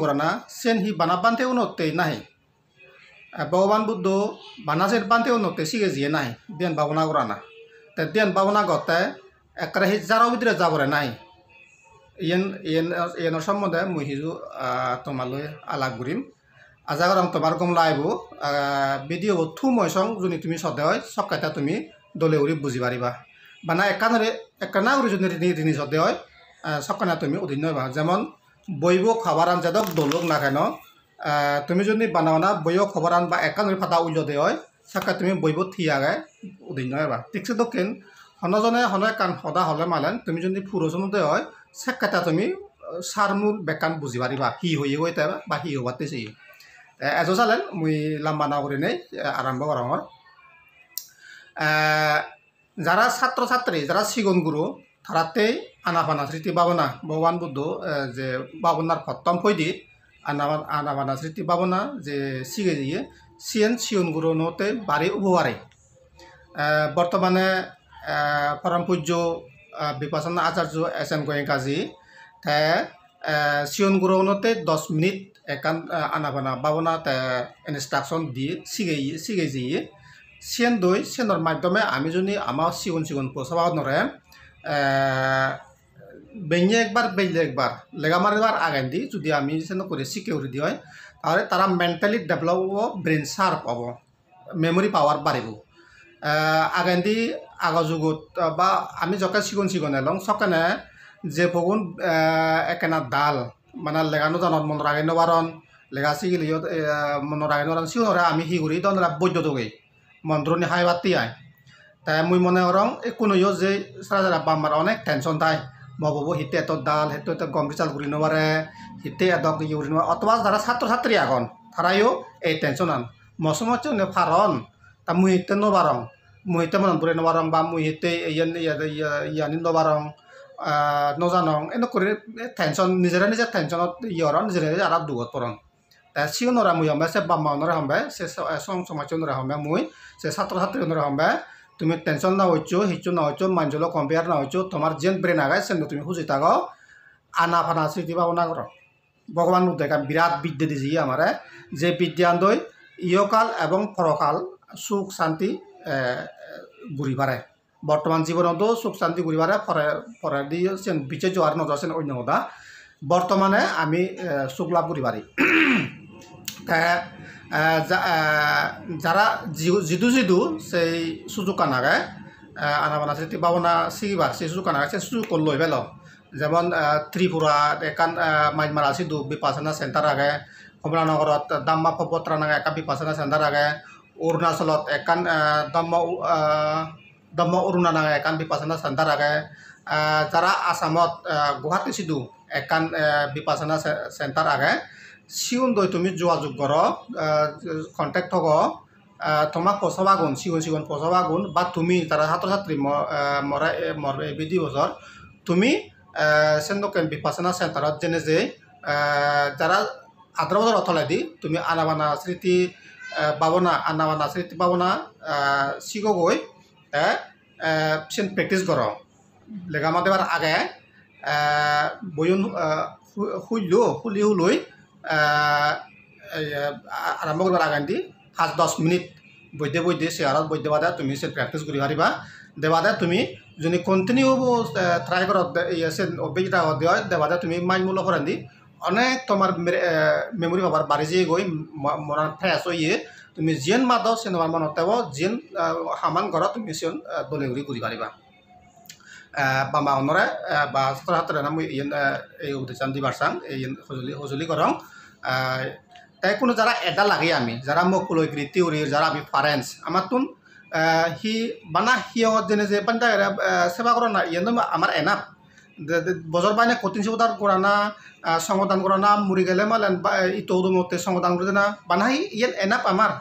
করা না সেন হি বানা বানতে উন্নতে নাহি ভগবান বুদ্ধ বানাজের বানতে উন্নতে শিখে জিয়ে নাই ধ্যান ভাবনা করা না তে ধ্যান ভাবনা করতে একবারে হি যারা ভিতরে যাবরে নাই ইয়েনের সম্বন্ধে মুই হিজু তোমালৈ আলাপ করিম আজাগর তোমার গমলা আইব ভিডিও থু ময়সং যদি তুমি সদে হয় সকাইতা তুমি দলে উড়ি বুঝি পারিবা বানা একানা উড়ি যদি রিনি সদে হয় সকানা তুমি উদিন নইবা যেমন বইব খাবার আনজাদক দলক না কেন তুমি যদি বানাবানা বইও খবর আন বা একান ফাটা উল্লো দে হয় সাকা তুমি বইব থিয়াগে উদিন নইবা ঠিকছে দক্ষিণ হনজনে হনে কান সদা হলে মালেন তুমি যদি ফুরজনতে হয় সেকাতা তুমি সারমূল বেকান বুঝি পারিবা হি হই হইতে বা হি হবাতে সেই এজো চালেন মুই লাম্বা না করে নেই আরম্ভ করা হয় যারা ছাত্র ছাত্রী যারা সিগন গুরু তারাতেই আনাপানা স্মৃতি ভাবনা ভগবান বুদ্ধ যে ভাবনার প্রথম ফৈদি আনাপানা স্মৃতি ভাবনা যে সিগে দিয়ে সিয়ন গুরু নতে বাড়ি উপহারে বর্তমানে পরম পূজ্য বিপাসনা আচার্য এস এম গোয়েঙ্কাজি তে সিয়ন গুরু নতে 10 মিনিট একান আনাপানা ভাবনা তে ইনস্ট্রাকশন দিয়ে সিগে দিয়ে সিয়েন দই সিয়েনর মাধ্যমে আমি যদি আমার সিগুন পোষাবা নরে বেঞ্জে একবার বেঞ্জে একবার লেগামারিবার আগান দি যদি আমি সেন করে সিকিউরিটি হয় তাহলে তারা মেন্টালি ডেভেলপ হব ব্রেন শার্প হব মেমোরি পাওয়ার বাড়িব আগান দি আগযুগত বা আমি যকে সিগুন এলং সকানে যে ফগুন একেনা ডাল মানে লেগানো জানত মন রাগাইনো বারণ লেগা সিগিলিও মন রাগাইনো বারণ সিউনরে আমি হিগুরি দনরা বৈদ্যুতকে মন্ত্রনি হাই বাতি আয় তাই মুই মনে করং কোনো যে সারা বাম্মার অনেক টেনশন তাই ববো হিতে এত ডাল হেতু এত গম রিচাল করি নবারে হিতে এদক ইউরি নবার অথবা যারা ছাত্রছাত্রী এখন তারাইও এই টেনশন আন মসমত ফারন তা মুই হিতে নবারং মুই হিতে মন পড়ে নবারং বা মুই হিতে ইয়ানি নবারং নজানং এনে করে টেনশন নিজে টেনশনত ইয়রন নিজে আর দুগত পরন তা সিওনরা মুই হামবে সে বাম্মা নরা হামবে সে সমাজ নরা হামবে মুই সে ছাত্রছাত্রী নরা হামবে তুমি টেনশন না হইছো হিচু না হইছো মানজলো কম্পেয়ার না হইছো তোমার যেন ব্রেন আগায় সেন তুমি খুঁজি থাকো আনা ফানা স্মৃতি ভাবনা করো ভগবান বুদ্ধ বিরাট বিদ্যা দিছি আমারে যে বিদ্যান দই ইহকাল এবং পরকাল সুখ শান্তি ঘুরি পারে বর্তমান জীবনতো সুখ শান্তি ঘুরি পারে পরে দিয়ে সেন বিচে যাওয়ার নজর অন্য কথা বর্তমানে আমি সুখ লাভ করি পারি যারা জিদু সেই সুযোগ কানাগে আনাবানা স্মৃতি ভাবনা সিগিবার সেই সুযোগ কানাগে সেই সুযোগ লই পেল যেমন ত্রিপুরা একান মাইমারা সিধু বিপাসনা সেন্টার আগে কমলানগরত দাম্মা পবত্রা নাগে একা বিপাসনা সেন্টার আগে অরুণাচলত একান দম্ম অরুণা নাগে একান বিপাসনা সেন্টার আগে যারা আসামত গুৱাহাটী সিধু একান বিপাসনা সেন্টার আগে সিউন দই তুমি যোগাযোগ কর কন্টেক্ট হব তোমাক পচাবাগুন সিগুন পচাবাগুন বা তুমি তারা ছাত্রছাত্রী মর বিধি বছর তুমি সেন্দকেন বিপাসনা সেন্টারত যেনে যে যারা 18 বছর অথলাই দি তুমি আনাবানা স্মৃতি ভাবনা সিগো গই সেন প্রেক্টিস কর লেগামা দেবার আগে বয়ন খুলি হুলই আরম্ভ করবার আগান দি 5-10 মিনিট বৈদ্যে চেয়ারত বৈদ্য বাদে তুমি সে প্র্যাকটিস করি পারিবা দেবাদে তুমি যদি কন্টিনিউ ট্রাই করো অভিজ্ঞতা হয় দেবাদে তুমি মাইন্ড মূল্য করেন দি অনেক তোমার মেমোরি পাবার বাড়ি যেয়ে গই মন ফ্রেশ হইয়ে তুমি যেন মাদো সে তোমার মনত দেব যেন সামান ঘর তুমি সে দলেগুড়ি করি পারিবা বামা অনরে বা ছাত্রছাত্রী নাম এই উদ্দেশ্য দিবার চাং এই সজুলি করং তাই কোনো যারা এটা লাগে আমি যারা মোক কলৈগিরি টিউরির যারা আমি ফারেন্স আমার তুন হি বানা হিয় যেনে যে পান্তা সেবা করা না ইয়ে আমার এনাপ বজর বাইনে কঠিন সেবদার করা না সংগদান করা না মুড়ি গেলে মালেন ইটো মতে সংগদান করে না বানাই ইয়েন এনাপ আমার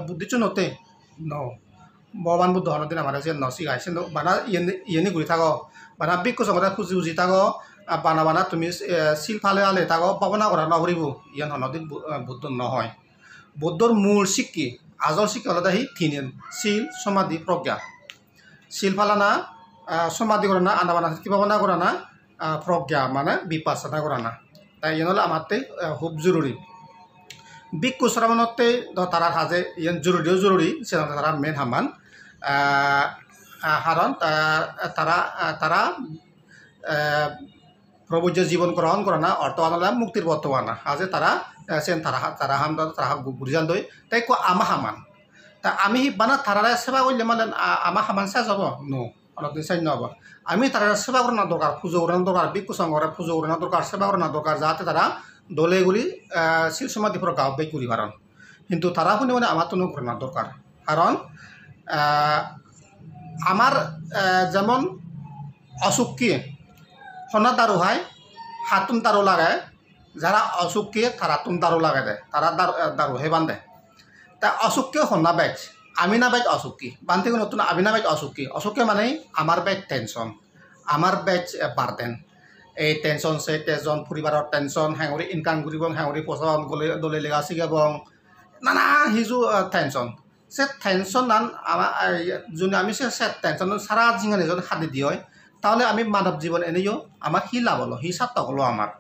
বুদ্ধিচ নতে ন ভগবান বুদ্ধ হনদিন আমার যে নসি গাইছে বানা ইয়েনি ঘুরি থাকো বানা বিকু সংগদা খুঁজি থাকো বানা তুমি শিল ফালে আলে থাকো পাবনা করা নহরিব ইয়ান হনদিন বুদ্ধ নহয় বুদ্ধর মূল শিক্ষি আজল শিক্ষা হলে দাহি তিন শিল সমাধি প্রজ্ঞা শিল ফালানা সমাধি করা না আনাবানা কি ভাবনা করা না প্রজ্ঞা মানে বিপাসনা করা না তাই ইয়ান হলে আমারতে খুব জরুরি ভিক্ষু শ্রমণতে তারার হাজে ইয়ান জরুরিও জরুরি সেটা তারা মেন হামান কারণ তারা তারা প্রভু যে জীবন গ্রহণ করে না অর্থ আনা মুক্তির বর্তমানা আজে তারা সেন তারা তারা হাম তারা বুঝান দই তাই কো আমা হামান তা আমি বানা তারা সেবা করলে মানে আমা হামান সে যাব নো অনেকদিন সাই নব আমি তারা সেবা করানো দরকার পুজো করানো দরকার ভিক্ষু সংঘরে পুজো করানো দরকার সেবা করানো দরকার যাতে তারা দলেগুলি শিল সমাধিপুর গাঁও বাই করি পারন কিন্তু তারা শুনে মানে আমার তো করানো দরকার কারণ আমার যেমন অসুখকে হনা দারু হয় হাতুন দারু লাগায় যারা অসুখকে তারা তুন দারু লাগাই দেয় তারা দারু হে বান্ধে তা অসুখকে হনা বাইক আমি না বাইক অসুখী বান্ধে নতুন আমি না বাইক অসুখী মানে আমার বাইক টেনশন আমার বাইক বার্ডেন এই টেনশন সে টেনশন পরিবারের টেনশন হ্যাঙরি ইনকাম করব হ্যাঙরি পয়সা গলে দলে লেগা শিখাব নানা হিজু টেনশন সে টেনশন নান আমার যদি আমি সে টেনশন সারা জিঙা নিজের হাতে দিয়ে তাহলে আমি মানব জীবন এনেও আমার হি লাভ হলো হি সার্থক হলো আমার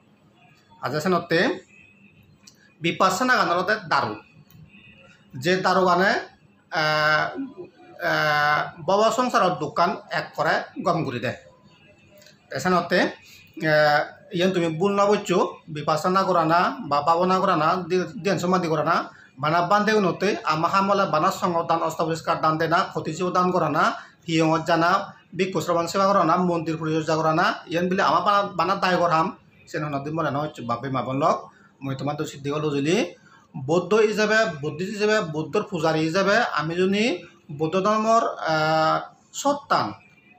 আজকে বিপাসনা গানতে দারু যে দারু গানে বাবা সংসারের দোকান এক করে গম করে দেয় এছাড়াতে ইয়ান তুমি বুল না বলছো বিপাসনা করা না বা পাবনা করা না ধ্যান সমাধি করা না বানা বান্ধে উন্নতে আমার হামলে বানা সঙ্গ দান অস্তাবস্কার দান দেয় না ক্ষতিজিও দান করা না হিয়ঙত জানা ভিক্ষু শ্রবণ সেবা করা না মন্দির পরিচর্যা করা না ইয়ান বলে আমার বানা দায় করাম সেন নদী মনে নয় বাপে মাবন লগ মই তোমার তো সিদ্ধি হলো যদি বৌদ্ধ হিসাবে বুদ্ধিষ্ট হিসাবে বৌদ্ধর পূজারী হিসাবে আমি যদি বৌদ্ধ ধর্মর সত্তান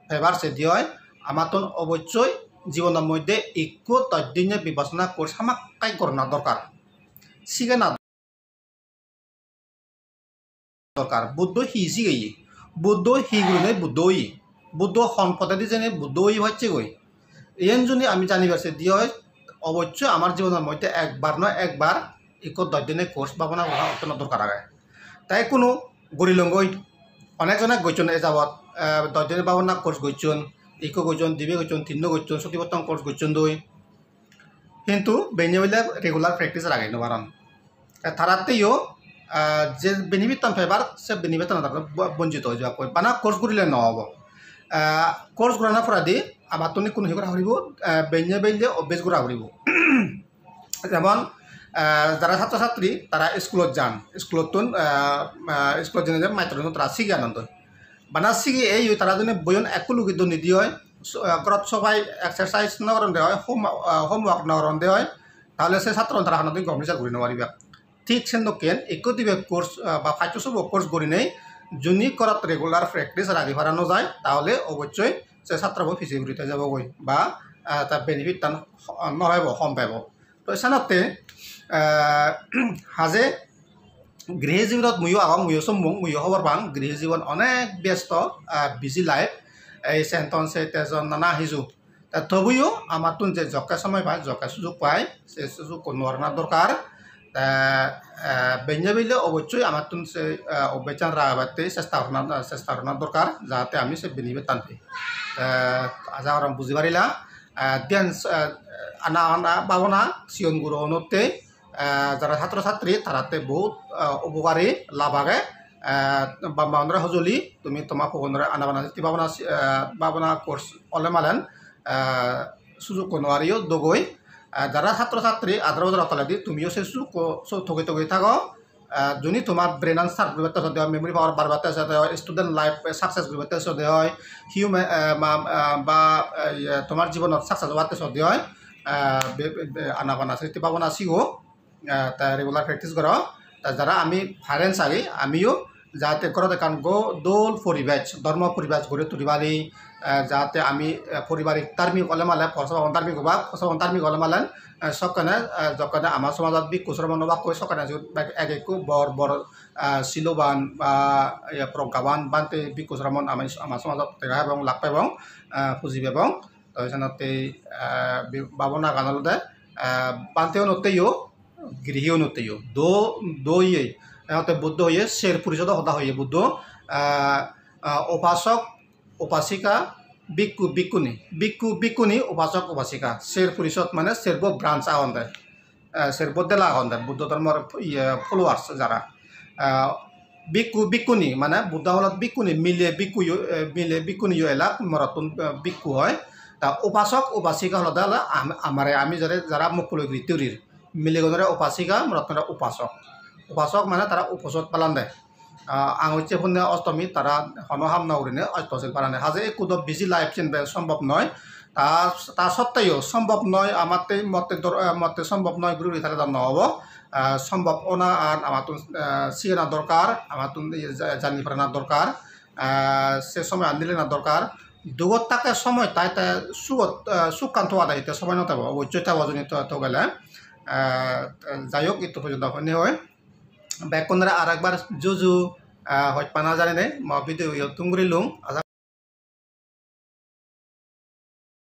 ফেভার সে দিয়ে আমার তো অবশ্যই জীবনের মধ্যে একটু তদ্দিনে বিবেচনা করে আমাকাই করা দরকার শিখে না দরকার বুদ্ধ হি শিখে বুদ্ধ হিগুনে বুদ্ধই বুদ্ধ সম্পদাদি যেনে বুদ্ধই হচ্ছে গই এন যদি আমি জানিবার সে দিয়ে অবশ্যই আমার জীবনের মধ্যে একবার নয় একবার একটু দশদিনের কোর্স ভাবনা করা অত্যন্ত দরকার আগে তাই কোনো গরিলঙ্গই অনেকজনে গৈছন এ যাবত 10 দিনের ভাবনা কোর্স গৈছন ইকো গৈছন দিবে গৈছন তিন্ন গৈছন সতীবর্তন কোর্স গৈছন দই কিন্তু বেনে বলে রেগুলার প্র্যাকটিস আগে নবারান তারাতেও যে বেনিফিট ফেবার সে বেনিফিট বঞ্চিত হয়ে যাওয়া বানা কোর্স করিলে নহব কোর্স করানোর পরাদি আমার তুমি কোনো হেগুড়া হরিব বেনে বেলে অভ্যেস করা হরিব যেমন যারা ছাত্রছাত্রী তারা স্কুলত যান স্কুলত স্কুলত যেন মাইত্র তারা শিখে আনন্দ বানা শিখে এই তারা যদি বয়ন একো লুকিত নিদি হয় ঘরত সবাই এক্সারসাইজ নকরণ দেওয়া হয় হোমওয়ার্ক নকরণ দেওয়া হয় তাহলে সে ছাত্র তারা হানত গভর্নমেন্ট করি নেওয়া ঠিক সেন একো দিবে কোর্স বা ফাইভ সব কোর্স করি নেই যদি করত রেগুলার প্র্যাকটিস রাখি ফারানো যায় তাহলে অবশ্যই সে ছাত্ৰবোৰ ফিজিবিলিটি যাবগৈ বা তাৰ বেনিফিট তান নহব কম পাব তো এসানতে হাজে গৃহ জীৱনত ময়ো আগম ময়ো চম্বং ময়ো খবৰ পাং গৃহ জীৱন অনেক ব্যস্ত বিজি লাইফ এই সেন্টনসে তেজন নানা হিজু তবুও আমার তুন যে জকা সময় পায় জকা সুযোগ পায় সে সুযোগ নোয়ার দরকার বেঞ্জা বিলে অবশ্যই আমার তুন সে অভ্যাচান রাখতে চেষ্টা করার দরকার যাতে আমি সে বেনিফিট টানতে আজা আর বুঝি পারিলা ধ্যান আনা আনা পাবনা সিয়ন গুরু অনুতে যারা ছাত্রছাত্রী তারাতে বহুত উপকারী লাভ আগে বাউন্ডারি সঁজুলি তুমি তোমার পকরে আনা বানা পাবনা কোর্স অলে মালেন সুযোগ নোৱাৰিও দগৈ যারা ছাত্রছাত্রী আদ্র বছর অতলে দি তুমিও সে ঠকে ঠকে থাকো যদি তোমার ব্রেন আনসার করতে সাথে হয় মেমোরি পাওয়ার বাড়বাতে সাথে হয় স্টুডেন্ট লাইফ সাকসেস করতে সাথে হয় হিউম্যান বা তোমার জীবনত সাকসেস হওয়াতে সাথে হয় আনা বানা সৃষ্টি পাবনা শিখো তা রেগুলার প্র্যাকটিস করো যারা আমি ফারেন্স আগে আমিও যাতে করতে কারণ দোল পরিবেশ ধর্ম পরিবেশ গড়ে তুলিবারি যাতে আমি পারিবারিক ধার্মিক হলে মালে ফসবান ধার্মিক হবা ফসবান ধার্মিক হলে মালেন সকানে যখন আমার সমাজত ভিক্ষু শ্রমণ বা কই সকানে এক এক বড় বড় শিলবান বা প্রজ্ঞাবান বানতে ভিক্ষু শ্রমণ আমার সমাজত দেখা এবং লাভ পাব পুঁজিব এবং তাতে বাবনা গানলতে বানতেও নতেও গৃহীও নতেও দইয়ে এতে বুদ্ধ হয়ে শের পরিষদ হতা হয়ে বুদ্ধ উপাসক উপাসিকা বিকু বিকুনি বিকু বিকুনি উপাসক উপাসিকা শের পরিষদ মানে সেরব ব্রাঞ্চ আহন দেয় সেরব দেলা আহন দেয় বুদ্ধ ধর্মের ফলোয়ার্স যারা বিকু বিকুনি মানে বুদ্ধ হলত বিকুনি মিলে বিকুনি এলাক মরাতুন বিকু হয় তা উপাসক উপাসিকা হল আমারে আমি যারা মুকুলগিরি তিউরির মিলেগনরে উপাসিকা মরাতুনরা উপাসক মানে তারা উপসদ পালন দেয় আঙুচ্ছে পুণ্য অষ্টমী তারা হন হামনা উড়িনে অষ্টশীল পালনে হাজে একুদ বিজি লাইফ চিনবে সম্ভব নয় তা সত্ত্বেও সম্ভব নয় আমাতে মতে সম্ভব নয় গুরু তাহলে তার নহব সম্ভব ওনা আর আমার সিগানা দরকার আমার জানি ফেরানোর দরকার সে সময় আনদিলে না দরকার দুগত তাকে সময় তাই সুকান্ত আদায় সময় নতাব অবশ্যই অজনিত তো গেলে যাই হোক একটু পর্যন্ত হয়নি হয় ব্যাক কোনরা আর একবার জুজু হয়তো না জানি নাই ভিডিও তুমগুড়ি লুং